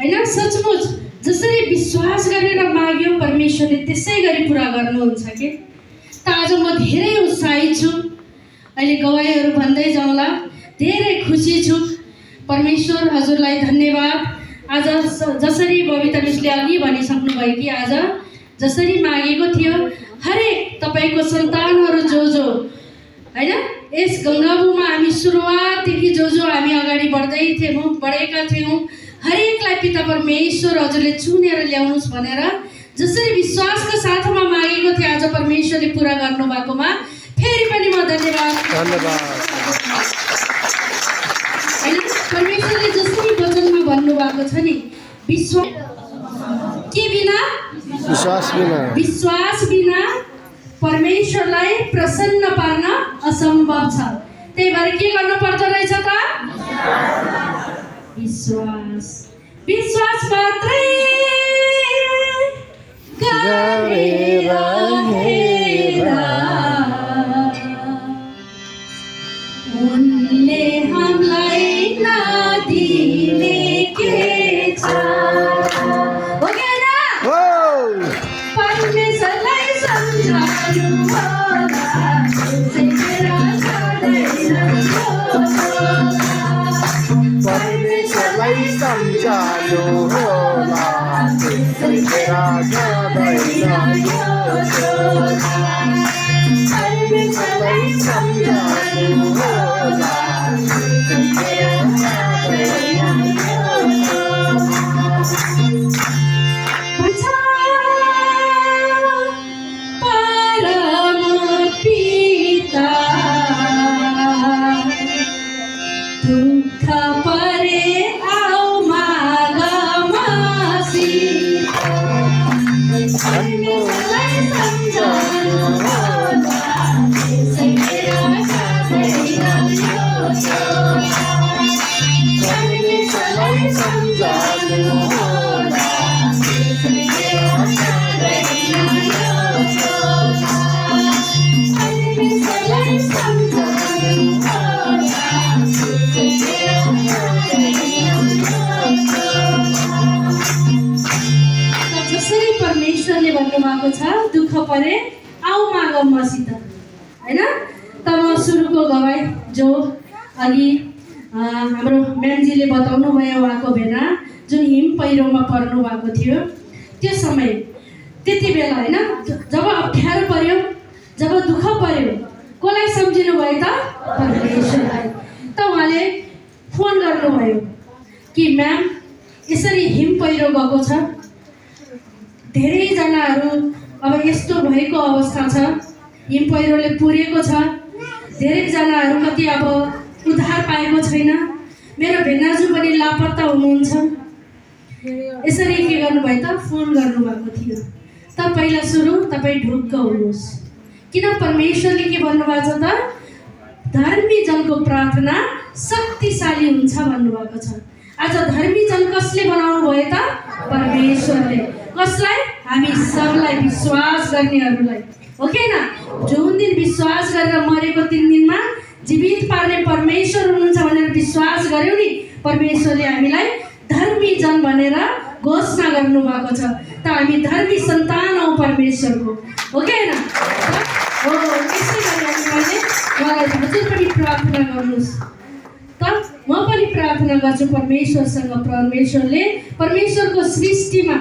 हैन। सचमुच जसरी विश्वास गरेर माग्यो परमेश्वरले त्यसै गरी पुरा गर्नुहुन्छ के। त आज म धेरै उत्साहित छु। अहिले गवाईहरू भन्दै जाउँला। धेरै खुसी छु। परमेश्वर हजुरलाई धन्यवाद। आज जसरी बबिता मिसले अघि भनिसक्नु भयो कि आज जसरी मागेको थियो हरेक तपाईको सन्तानहरू जो हैन यस गङ्गाबुमा हामी सुरुवातदेखि जो हामी अगाडि बढेका थियौँ हरेकलाई पिता परमेश्वर हजुरले चुनेर ल्याउनुहोस् भनेर जसरी विश्वासका साथमा मागेको थिएँ आज परमेश्वरले पुरा गर्नु भएकोमा फेरि पनि म धन्यवाद। परमेश्वरले जसरी वचनमा भन्नुभएको छ नि विश्वास के बिना विश्वास बिना परमेश्वरलाई प्रसन्न पार्न असम्भव छ। त्यही भएर के गर्नु पर्दो रहेछ त विश्वास मात्रै गरेर हेरा उनले हामीलाई नदिने के छ परमेश्वरलाई सम्झाउनु होला तेरा जादैन परमेश्वरलाई सम्झाउनु होला भन्नुभएको छ दुःख परे आऊ माग मसित हैन। त म सुरुको गवाई जो अघि हाम्रो म्यामजीले बताउनु भयो उहाँको भेना जुन हिम पहिरोमा पर्नु भएको थियो त्यो समय त्यति बेला हैन जब अप्ठ्यारो पर्यो जब दुःख पर्यो कसलाई सम्झिनु भयो त परमेश्वरलाई। त उहाँले फोन गर्नुभयो कि म्याम यसरी हिम पहिरो गएको छ धेरैजनाहरू अब यस्तो भएको अवस्था छ हिम पहिरोले पुरेको छ धेरैजनाहरू कति अब उद्धार पाएको छैन मेरो भेनाजु पनि लापत्ता हुनुहुन्छ। यसरी के गर्नुभयो त फोन गर्नुभएको थियो। त पहिला सुरु तपाईँ ढुक्क हुनुहोस् किन परमेश्वरले के भन्नुभएको छ त धर्मी जनको प्रार्थना शक्तिशाली हुन्छ भन्नुभएको छ। आज धर्मी जन कसले बनाउनु भयो त परमेश्वरले। कसलाई हामी सबलाई विश्वास गर्नेहरूलाई हो कि न जुन दिन विश्वास गरेर मरेको 3 दिनमा जीवित पार्ने परमेश्वर हुनुहुन्छ भनेर विश्वास गर्यौं नि परमेश्वरले हामीलाई धर्मी जन भनेर घोषणा गर्नु भएको छ। त हामी धर्मी सन्तान हौ परमेश्वरको हो कि न हो। त्यसै गरी मैले मलाई हजुर पनि प्रार्थना गर्नुस् त म पनि प्रार्थना गर्छु परमेश्वरसँग। परमेश्वरको सृष्टिमा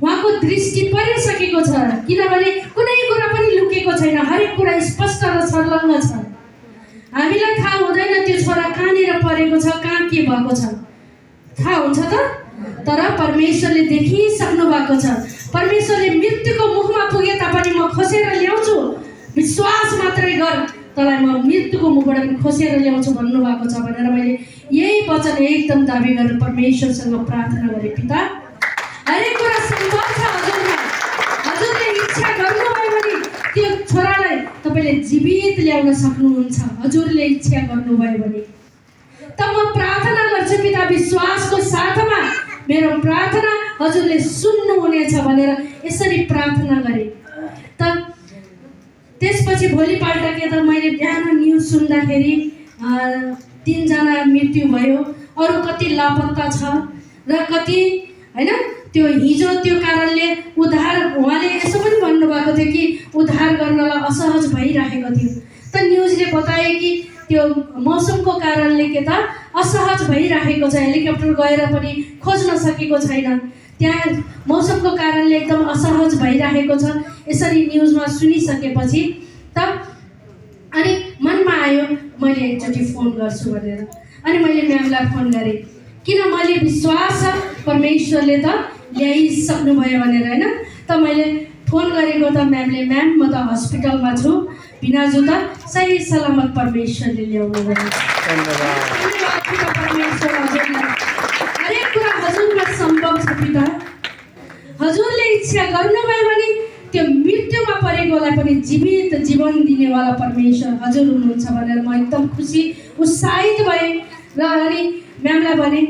उहाँको दृष्टि परिसकेको छ किनभने कुनै कुरा पनि लुकेको छैन हरेक कुरा स्पष्ट र छर्लङ्ग छ। हामीलाई थाहा हुँदैन त्यो छोरा कहाँनिर परेको छ कहाँ के भएको छ थाहा हुन्छ त तर परमेश्वरले देखिसक्नु भएको छ। परमेश्वरले मृत्युको मुखमा पुगे तापनि म खोसेर ल्याउँछु विश्वास मात्रै गर तँलाई म मृत्युको मुखबाट पनि खोसेर ल्याउँछु भन्नुभएको छ भनेर मैले यही वचन एकदम दाबी गरेर परमेश्वरसँग प्रार्थना गरेँ। पिता हरेक कुरा सम्भव छ हजुरमा हजुरले इच्छा गर्नुभयो भने त्यो छोरालाई तपाईँले जीवित ल्याउन सक्नुहुन्छ हजुरले इच्छा गर्नुभयो भने। त म प्रार्थना गर्छु पिता विश्वासको साथमा मेरो प्रार्थना हजुरले सुन्नुहुनेछ भनेर यसरी प्रार्थना गरेँ। त त्यसपछि भोलिपल्ट के त मैले बिहान न्युज सुन्दाखेरि 3 जना मृत्यु भयो अरू कति लापत्ता छ र कति हैन त्यो हिजो त्यो कारणले उद्धार उहाँले यसो पनि भन्नुभएको थियो कि उद्धार गर्नलाई असहज भइरहेको थियो। त न्युजले बताए कि त्यो मौसमको कारणले के त असहज भइरहेको छ, हेलिकप्टर गएर पनि खोज्न सकेको छैन, त्यहाँ मौसमको कारणले एकदम असहज भइरहेको छ। यसरी न्युजमा सुनिसकेपछि त अनि मनमा आयो मैले एकचोटि फोन गर्छु भनेर। अनि मैले म्यामलाई फोन गरेँ, किन मैले विश्वास छ परमेश्वरले त ल्याइसक्नुभयो भनेर हैन। त मैले फोन गरेको त म्यामले, म्याम म त हस्पिटलमा छु, भिनाजु त सही सलामत परमेश्वरले ल्याउनु भयो। हरेक कुरा हजुरमा सम्भव छ पिता। हजुरले इच्छा गर्नुभयो भने त्यो मृत्युमा परेकोलाई पनि जीवित जीवन दिनेवाला परमेश्वर हजुर हुनुहुन्छ भनेर म एकदम खुसी उत्साहित भएँ। र अनि म्यामलाई भने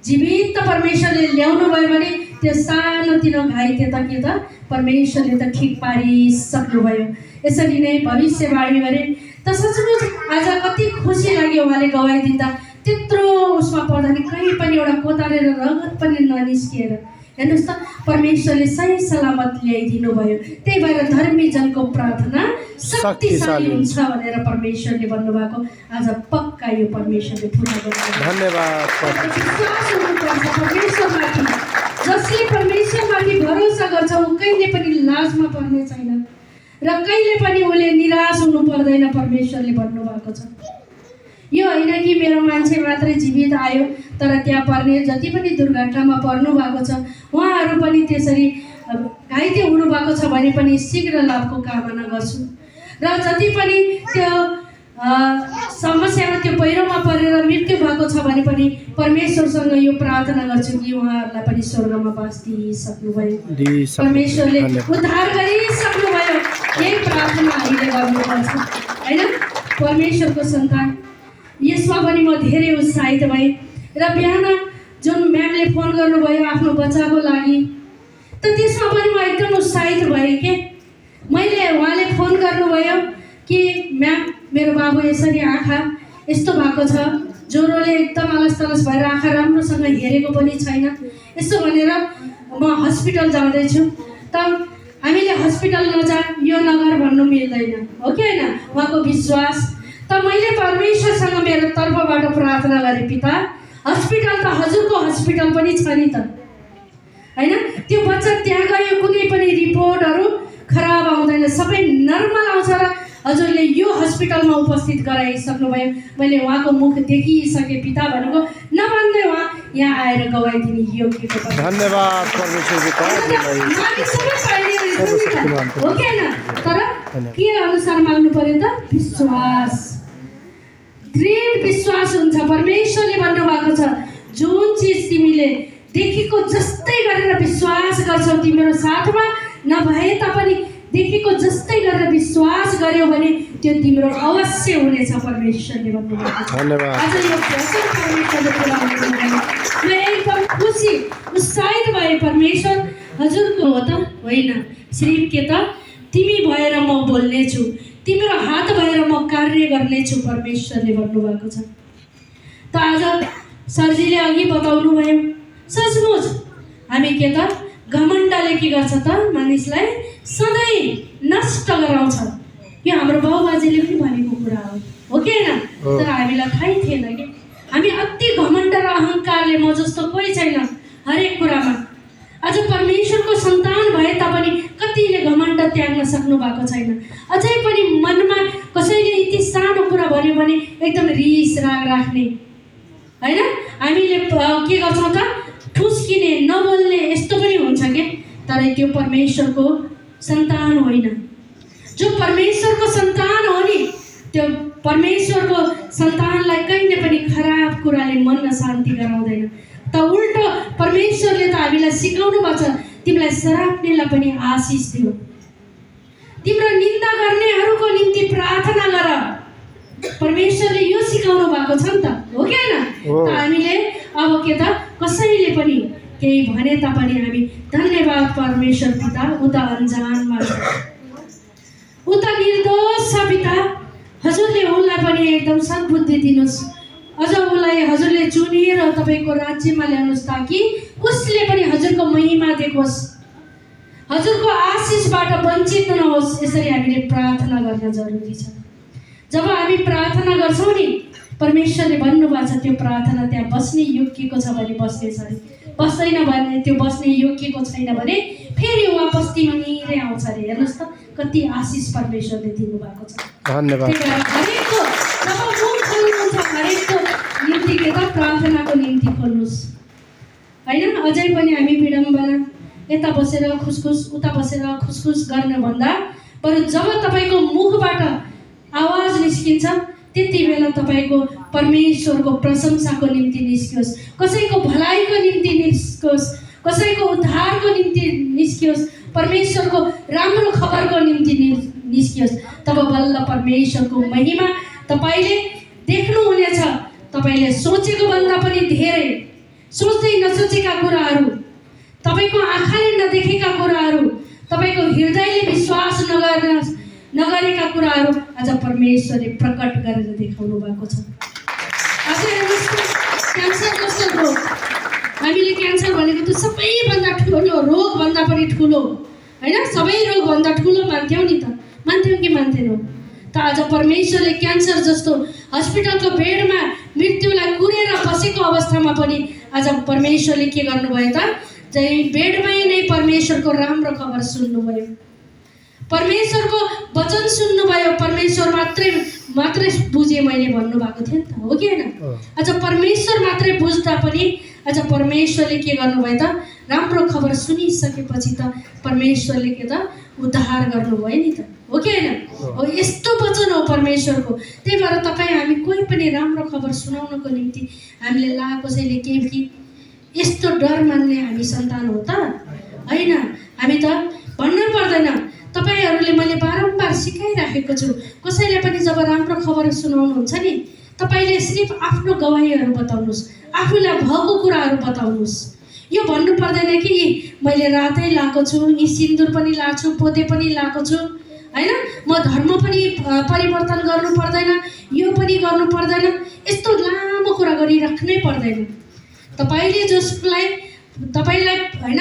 जीवित परमेश्वरले ल्याउनु भयो भने त्यो सानोतिनो घाइते त के त परमेश्वरले त ठिक पारिसक्नुभयो। यसरी नै भविष्यवाणी गरे त सचमुच आज कति खुसी लाग्यो उहाँले गवाई दिँदा। त्यत्रो उसमा पर्दा नि कहीँ पनि एउटा कोतारेर रगत पनि ननिस्किएर हेर्नुहोस् त परमेश्वरले सही सलामत ल्याइदिनु भयो। त्यही भएर धर्मी जनको प्रार्थना शक्तिशाली हुन्छ भनेर परमेश्वरले भन्नुभएको आज पक्का यो परमेश्वरले पुरा गर्नु। धन्यवाद। विश्वास हुनुपर्छ परमेश्वरमाथि। जसले परमेश्वरमाथि भरोसा गर्छ ऊ कहिले पनि लाजमा पर्ने छैन र कहिले पनि उसले निराश हुनु पर्दैन, परमेश्वरले भन्नुभएको छ। यो होइन कि मेरो मान्छे मात्रै जीवित आयो तर त्यहाँ पर्ने जति पनि दुर्घटनामा पर्नु भएको छ उहाँहरू पनि त्यसरी घाइते हुनुभएको छ भने पनि शीघ्र लाभको कामना गर्छु। र जति पनि त्यो समस्यामा त्यो पहिरोमा परेर मृत्यु भएको छ भने पनि परमेश्वरसँग यो प्रार्थना गर्छु कि उहाँहरूलाई पनि स्वर्गमा बास दिइसक्नुभयो, परमेश्वरले उद्धार गरिसक्नुभयो। यही प्रार्थना हामीले गर्नुपर्छ होइन। परमेश्वरको सन्तान यसमा पनि म धेरै उत्साहित भएँ। र बिहान जुन म्यामले फोन गर्नुभयो आफ्नो बच्चाको लागि त त्यसमा पनि म एकदम उत्साहित भएँ के। मैले उहाँले फोन गर्नुभयो कि म्याम मेरो बाबु यसरी आँखा यस्तो भएको छ, ज्वरोले एकदम अलस तलस भएर आँखा राम्रोसँग हेरेको पनि छैन, यसो भनेर म हस्पिटल जाँदैछु। त हामीले हस्पिटल नजा यो नगर भन्नु मिल्दैन हो कि होइन, उहाँको विश्वास। त मैले परमेश्वरसँग मेरो तर्फबाट प्रार्थना गरेँ, पिता हस्पिटल त हजुरको हस्पिटल पनि छ नि त हैन। त्यो बच्चा त्यहाँ गयो कुनै पनि रिपोर्टहरू खराब आउँदैन, सबै नर्मल आउँछ र हजुरले यो हस्पिटलमा उपस्थित गराइसक्नुभयो। मैले उहाँको मुख देखिसकेँ पिता भनेको नभन्दै उहाँ यहाँ आएर गवाई दिने योग्यको धन्यवाद परमेश्वरको हो कि होइन। तर के अनुसार माग्नु पर्यो त विश्वास, दृढ विश्वास हुन्छ। परमेश्वरले भन्नुभएको छ जुन चिज तिमीले देखेको जस्तै गरेर विश्वास गर्छौ तिम्रो साथमा नभए तापनि देखेको जस्तै गरेर विश्वास गर्यो भने त्यो तिम्रो अवश्य हुनेछ, परमेश्वरले भन्नुभएको छ। धन्यवाद। आज यो वचन परमेश्वरले पुरा गर्नुभयो। म एकदम खुसी उत्साहित भएँ। परमेश्वर हजुरको हो त होइन, सिर्फ के त तिमी भएर म बोल्नेछु, तिम्रो हात भएर म कार्य गर्नेछु, परमेश्वरले भन्नुभएको छ। त आज सरजीले अघि बताउनु भयो सचमुच हामी के त घमण्डले के गर्छ त मानिसलाई सधैँ नष्ट गराउँछ। यो हाम्रो बाउबाजेले पनि भनेको कुरा हो कि होइन। तर हामीलाई थाहै थिएन कि हामी अति घमण्ड र अहङ्कारले म जस्तो कोही छैन हरेक कुरामा। आज परमेश्वरको सन्तान भए तापनि कतिले घमण्ड त्याग्न सक्नु भएको छैन। अझै पनि मनमा कसैले यति सानो कुरा भन्यो भने एकदम रिस राग राख्ने होइन। हामीले के गर्छौँ त ठुस्किने नबोल्ने यस्तो पनि हुन्छ के। तर त्यो परमेश्वरको सन्तान होइन। जो परमेश्वरको सन्तान हो नि त्यो परमेश्वरको सन्तानलाई कहिले पनि खराब कुराले मन शान्ति गराउँदैन। त उल्टो परमेश्वरले त हामीलाई सिकाउनु भएको छ तिमीलाई सराप्नेलाई पनि आशिष दियो, तिम्रो निन्दा गर्नेहरूको निम्ति प्रार्थना गर। परमेश्वरले यो सिकाउनु भएको छ नि त हो कि होइन। त हामीले अब के त कसैले पनि केही भने तापनि हामी धन्यवाद परमेश्वर पिता, उता अनजानमा छ, उता निर्दोष छ पिता, हजुरले उनलाई पनि एकदम सद्बुद्धि दिनुहोस्। अझ उसलाई हजुरले चुनेर तपाईँको राज्यमा ल्याउनुहोस् ताकि उसले पनि हजुरको महिमा देखोस्, हजुरको आशिषबाट वञ्चित नहोस्। यसरी हामीले प्रार्थना गर्न जरुरी छ। जब हामी प्रार्थना गर्छौँ नि, परमेश्वरले भन्नुभएको छ त्यो प्रार्थना त्यहाँ बस्ने योग्यको छ भने बस्नेछ अरे, बस्दैन भने त्यो बस्ने योग्यको छैन भने फेरि वापस तिमीरै आउँछ अरे। हेर्नुहोस् त कति आशिष परमेश्वरले दिनुभएको छ। धन्यवाद। त्यही भएर हरेकको जब मुख खोल्नुहुन्छ हरेकको निम्ति के त प्रार्थनाको निम्ति खोल्नुहोस् होइन। अझै पनि हामी विडम्बना यता बसेर खुसखुस उता बसेर खुसखुस गर्नुभन्दा बरु जब तपाईँको मुखबाट आवाज निस्किन्छ त्यति बेला तपाईँको परमेश्वरको प्रशंसाको निम्ति निस्कियोस्, कसैको भलाइको निम्ति निस्कियोस्, कसैको उद्धारको निम्ति निस्कियोस्, परमेश्वरको राम्रो खबरको निम्ति निस्कियोस्। तब बल्ल परमेश्वरको महिमा तपाईँले देख्नुहुनेछ। तपाईँले सोचेको भन्दा पनि धेरै, सोच्दै नसोचेका कुराहरू, तपाईँको आँखाले नदेखेका कुराहरू, तपाईँको हृदयले विश्वास नगरेका कुराहरू आज परमेश्वरले प्रकट गरेर देखाउनु भएको छ। आज हेर्नुहोस् त, क्यान्सर जस्तो रोग, हामीले क्यान्सर भनेको त सबैभन्दा ठुलो रोगभन्दा पनि ठुलो होइन, सबै रोगभन्दा ठुलो मान्थ्यौँ नि त, मान्थ्यौँ कि मान्थेनौँ त? आज परमेश्वरले क्यान्सर जस्तो हस्पिटलको बेडमा मृत्युलाई कुरेर बसेको अवस्थामा पनि आज परमेश्वरले के गर्नुभयो त? चाहिँ बेडमै नै परमेश्वरको राम्रो खबर सुन्नुभयो, परमेश्वरको वचन सुन्नुभयो। परमेश्वर मात्रै बुझेँ मैले भन्नुभएको थियो नि त, हो कि होइन? आज परमेश्वर मात्रै बुझ्दा पनि आज परमेश्वरले के गर्नुभयो त? राम्रो खबर सुनिसकेपछि त परमेश्वरले के त उद्धार गर्नुभयो नि त, हो कि होइन? हो, यस्तो वचन हो परमेश्वरको। त्यही भएर तपाईँ हामी कोही पनि राम्रो खबर सुनाउनको निम्ति हामीले कसैले के यस्तो डर मान्ने हामी सन्तान हो त होइन। हामी त भन्नै पर्दैन। तपाईँहरूले मैले बारम्बार सिकाइराखेको छु, कसैले पनि जब राम्रो खबर सुनाउनुहुन्छ नि, तपाईँले सिर्फ आफ्नो गवाहीहरू बताउनुहोस्, आफूलाई भएको कुराहरू बताउनुहोस्। यो भन्नु पर्दैन कि मैले रातै लाएको छु, यी सिन्दुर पनि लाएको छु, पोते पनि लाएको छु होइन, म धर्म पनि परिवर्तन गर्नु पर्दैन, यो पनि गर्नु पर्दैन, यस्तो लामो कुरा गरिराख्नै पर्दैन। तपाईँलाई होइन,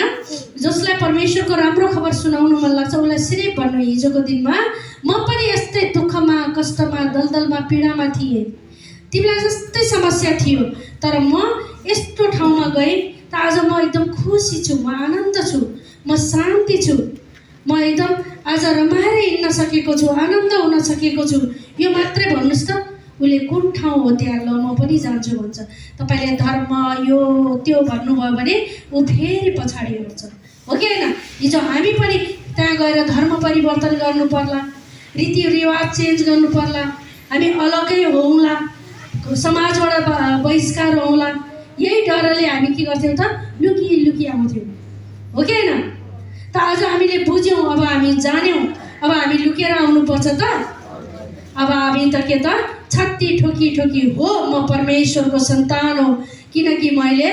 जसलाई परमेश्वरको राम्रो खबर सुनाउनु मन लाग्छ उसलाई सिर्फ भन्नु, हिजोको दिनमा म पनि यस्तै दुःखमा, कष्टमा, दलदलमा, पीडामा थिएँ, तिमीलाई जस्तै समस्या थियो, तर म यस्तो ठाउँमा गएँ त आज म एकदम खुसी छु, म आनन्द छु, म शान्ति छु, म एकदम आज रमाएर हिँड्न सकेको छु, आनन्द हुन सकेको छु। यो मात्रै भन्नुहोस् त, उसले कुन ठाउँ हो त्यहाँ, ल म पनि जान्छु भन्छ। तपाईँले धर्म यो त्यो भन्नुभयो भने ऊ फेरि पछाडि हट्छ, हो कि होइन? हिजो हामी पनि त्यहाँ गएर धर्म परिवर्तन गर्नु पर्ला, रीतिरिवाज चेन्ज गर्नु पर्ला, हामी अलग्गै होउँला, समाजबाट बहिष्कार होउँला, यही डरले हामी के गर्थ्यौँ त? लुकी आउँथ्यौँ, हो कि होइन? त आज हामीले बुझ्यौँ, अब हामी जान्यौँ, अब हामी लुकेर आउनुपर्छ त? अब हामी त के त छत्ती ठोकी हो, म परमेश्वरको सन्तान हो, किनकि मैले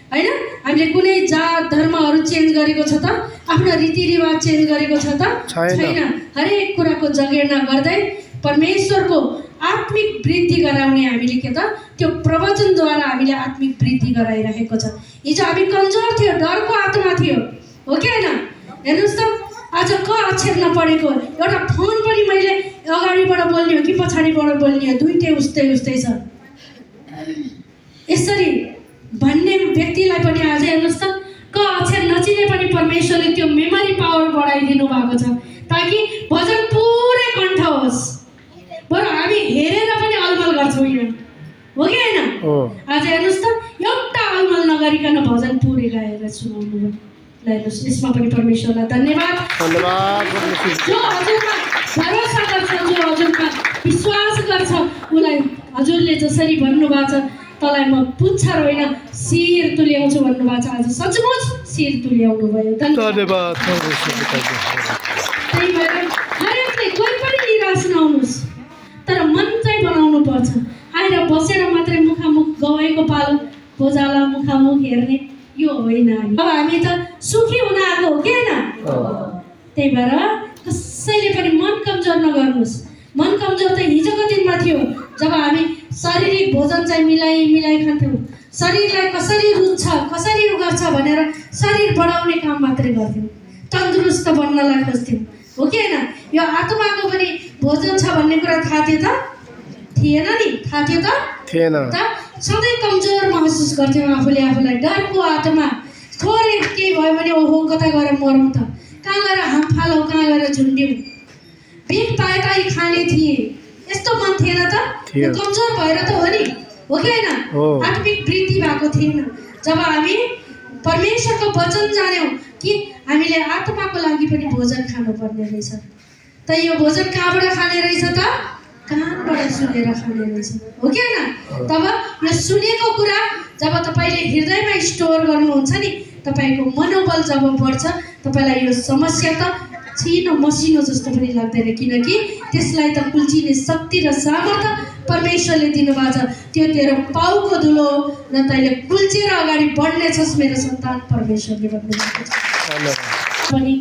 होइन, हामीले कुनै जात धर्महरू चेन्ज गरेको छ त? आफ्नो रीतिरिवाज चेन्ज गरेको छ त? छैन। हरेक कुराको जगेर्ना गर्दै परमेश्वरको आत्मिक वृद्धि गराउने हामीले के त त्यो प्रवचनद्वारा हामीले आत्मिक वृद्धि गराइरहेको छ। हिजो हामी कमजोर थियो, डरको आत्मा थियो, हो कि होइन? हेर्नुहोस् त, आज क अक्षर नपढेको एउटा फोन पनि मैले अगाडिबाट बोल्ने हो कि पछाडिबाट बोल्ने हो, दुइटै उस्तै छ। यसरी भन्ने व्यक्तिलाई पनि आज हेर्नुहोस् त, क अक्षर नचिने पनि परमेश्वरले त्यो मेमोरी पावर बढाइदिनु भएको छ ताकि भजन पुरै कण्ठ होस्। बरु हामी हेरेर पनि अलमल गर्छौँ यहाँ, हो कि होइन? आज हेर्नुहोस् त, एउटा अलमल नगरिकन भजन पुरै गाएर सुनाउनु भयो। हेर्नुहोस्, यसमा पनि परमेश्वरलाई धन्यवाद। जो हजुरमा भरोसा गर्छ, जो हजुरमा विश्वास गर्छ, उसलाई हजुरले जसरी भन्नुभएको छ, तँलाई म पुच्छर होइन शिर तुल्याउँछु भन्नुभएको छ, आज सचमुच शिर तुल्याउनु भयो। धन्यवाद। त्यही भएर हरेकले कोही पनि निराश नहुनुहोस्, तर मन चाहिँ बनाउनु पर्छ। आएर बसेर मात्रै मुखामुख गवाईको पालो बोजाला मुखामुख हेर्ने यो होइन। अब हामी त सुखी हुन आएको हो कि होइन? त्यही भएर कसैले पनि मन कमजोर नगर्नुहोस्। मन कमजोर त हिजोको दिनमा थियो, जब हामी शारीरिक भोजन चाहिँ मिलाइ खान्थ्यौँ, शरीरलाई कसरी रुच्छ कसरी गर्छ भनेर शरीर बढाउने काम मात्रै गर्थ्यौँ, तन्दुरुस्त बन्नलाई खोज्थ्यौँ, हो कि होइन? यो आत्माको पनि भोजन छ भन्ने कुरा थाहा थियो त? थिएन नि, थाहा थियो त? थिएन। सधैँ कमजोर महसुस गर्थ्यौँ आफूलाई, डरको आत्मा। थोरै केही भयो भने ओहो कता गएर मरौँ त, कहाँ गएर हाम फालौँ, कहाँ गएर झुन्ड्यौँ, बिन पाएता खाने थिए, यस्तो मन थिएन त? कमजोर भएर त हो नि, हो कि होइन? आत्मिक वृद्धि भएको थिएन। जब हामी परमेश्वरको वचन जान्यौँ कि हामीले आत्माको लागि पनि भोजन खानुपर्ने रहेछ, त यो भोजन कहाँबाट खाने रहेछ त? कानबाट सुनेर खाने रहेछ, हो कि होइन? तब यो सुनेको कुरा जब तपाईँले हृदयमा स्टोर गर्नुहुन्छ नि, तपाईँको मनोबल जब बढ्छ, तपाईँलाई यो समस्या त छिनो मसिनो जस्तो पनि लाग्दैन, किनकि त्यसलाई त कुल्चिने शक्ति र सामर्थ्य परमेश्वरले दिनुभएको छ। त्यो तेरो पाउको धुलो र तैँले कुल्चेर अगाडि बढ्नेछस् मेरो सन्तान, परमेश्वरले भन्नुभएको छ। पनि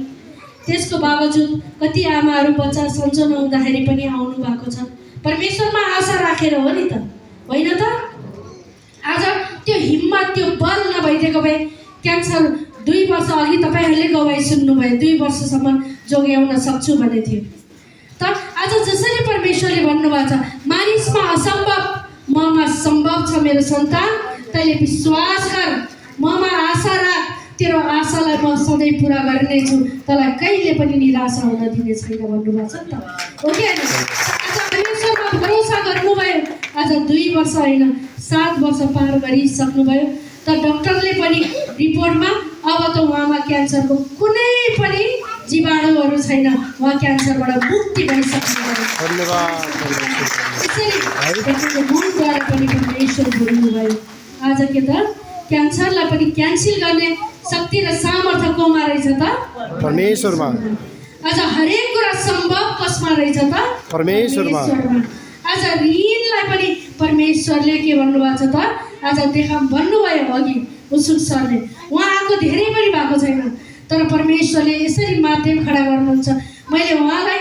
त्यसको बावजुद कति आमाहरू बच्चा सन्चो नहुँदाखेरि पनि आउनु भएको छ, परमेश्वरमा आशा राखेर हो नि त, होइन त? आज त्यो हिम्मत त्यो बल नभइदिएको भए क्यान्सर 2 वर्ष अघि तपाईँहरूले गवाई सुन्नुभयो, 2 वर्षसम्म जोगाउन सक्छु भन्ने थियो। तर आज जसरी परमेश्वरले भन्नुभएको छ, मानिसमा असम्भव ममा सम्भव छ मेरो सन्तान, तैँले विश्वास गर, ममा आशा राख, तेरो आशालाई म सधैँ पुरा गर्नेछु, तँलाई कहिले पनि निराशा हुन दिने छैन भन्नुभएको छ नि त, हो कि होइन? आज परमेश्वरमा भरोसा गर्नुभयो, आज 2 वर्ष होइन 7 वर्ष पार गरिसक्नुभयो, त डक्टरले पनि रिपोर्टमा अब त उहाँमा क्यान्सरको कुनै पनि जीवाणुहरू छैन, उहाँ क्यान्सरबाट मुक्ति भइसक्नुभयो। त्यसरी मनद्वारा पनि परमेश्वर बोल्नुभयो। आज के त क्यान्सरलाई पनि क्यान्सल गर्ने शक्ति र सामर्थ्य कोमा रहेछ त? परमेश्वरमा। आज हरेक कुरा सम्भव कसमा रहेछ त? परमेश्वरमा। आज ऋणलाई पनि परमेश्वरले के भन्नुभएको छ त? आज देखा भन्नुभयो अघि उसुक सरले, उहाँको धेरै पनि भएको छैन, तर परमेश्वरले यसरी माध्यम खडा गर्नुहुन्छ। मैले उहाँलाई